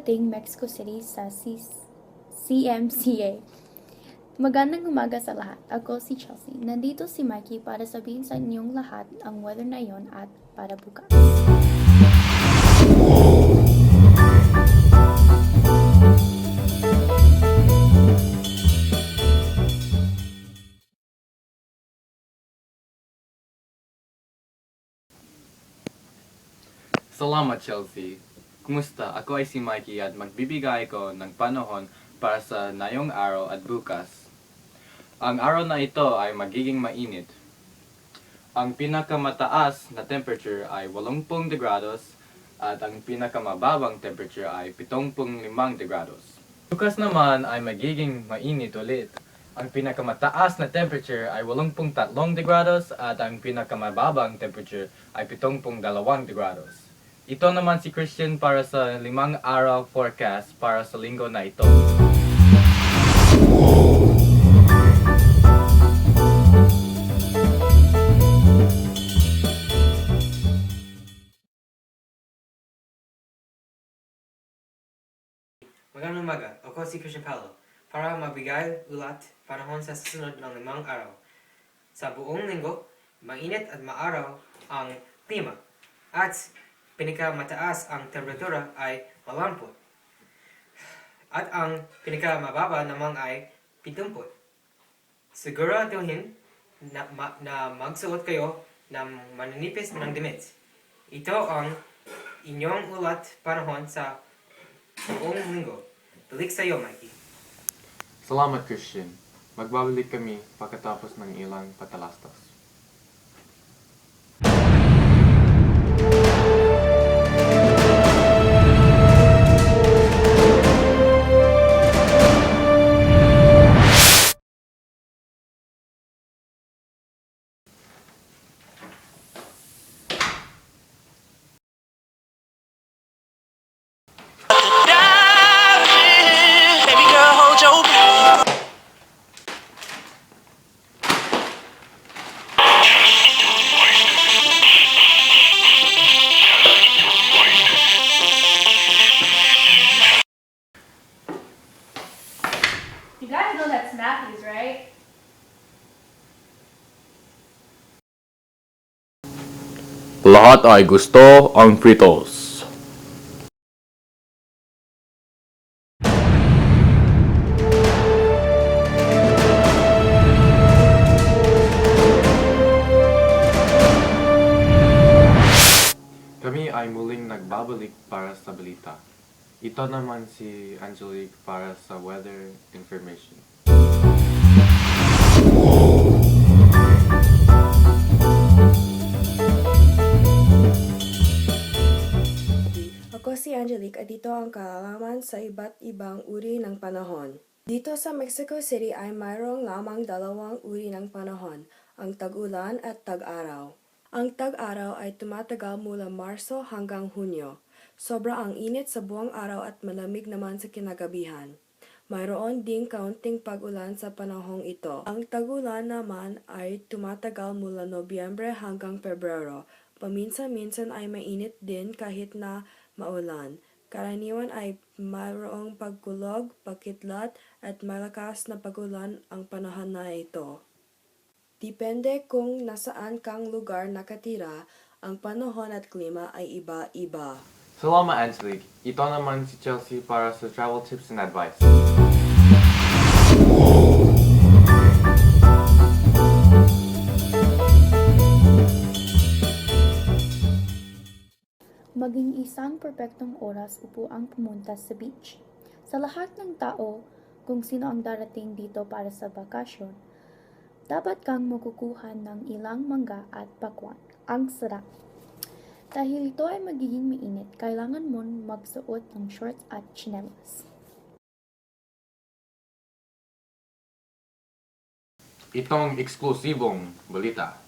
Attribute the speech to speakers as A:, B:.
A: dating Mexico City sa CMCA. Magandang umaga sa lahat. Ako si Chelsea. Nandito si Mikey para sabihin sa inyong lahat ang weather na yon at para bukas.
B: Salamat, Chelsea. Kumusta? Ako ay si Mikey at magbibigay ko ng panahon para sa ngayong araw at bukas. Ang araw na ito ay magiging mainit. Ang pinakamataas na temperature ay 80 degrees at ang pinakamababang temperature ay 75 degrees. Bukas naman ay magiging mainit ulit. Ang pinakamataas na temperature ay 83 degrees at ang pinakamababang temperature ay 72 degrees. Ito naman si Christian para sa 5 araw forecast para sa linggo na ito.
C: Magandang umaga. Ako si Christian Paulo para magbigay ulat panahon sa susunod ng 5 araw. Sa buong linggo, mainit at maaraw ang klima at pinakamataas ang temperatura ay 80 at ang pinakamababa naman ay 70. Siguraduhin na magsuot kayo ng maninipis ng damit. Ito ang inyong ulat panahon sa buong linggo. Balik sa iyo, Mikey.
B: Salamat, Christian. Magbabalik kami pagkatapos ng ilang patalastas.
A: You guys know that's Matthews, right?
B: Lahat ay gusto ang fritos. Kami ay muling nagbabalik para sa balita. Ito naman si Angelique para sa weather information.
D: Ako si Angelique at dito ang kaalaman sa iba't ibang uri ng panahon. Dito sa Mexico City ay mayroong lamang 2 uri ng panahon, ang tag-ulan at tag-araw. Ang tag-araw ay tumatagal mula Marso hanggang Hunyo. Sobra ang init sa buong araw at malamig naman sa kinagabihan. Mayroon ding kaunting pag-ulan sa panahong ito. Ang tag-ulan naman ay tumatagal mula Nobyembre hanggang Pebrero. Paminsan-minsan ay mainit din kahit na maulan. Karaniwan ay mayroong pagkulog, pakitlat at malakas na pag-ulan ang panahon na ito. Depende kung nasaan kang lugar nakatira, ang panahon at klima ay iba-iba.
B: Salamat, Angelique. Ito naman si Chelsea para sa travel tips and advice.
A: Maging isang perpektong oras upo ang pumunta sa beach. Sa lahat ng tao, kung sino ang darating dito para sa bakasyon, dapat kang makukuha ng ilang mangga at pakwan. Ang sarap! Dahil ito ay magiging mainit, kailangan mong magsuot ng shorts at tsinelas.
B: Itong eksklusibong balita.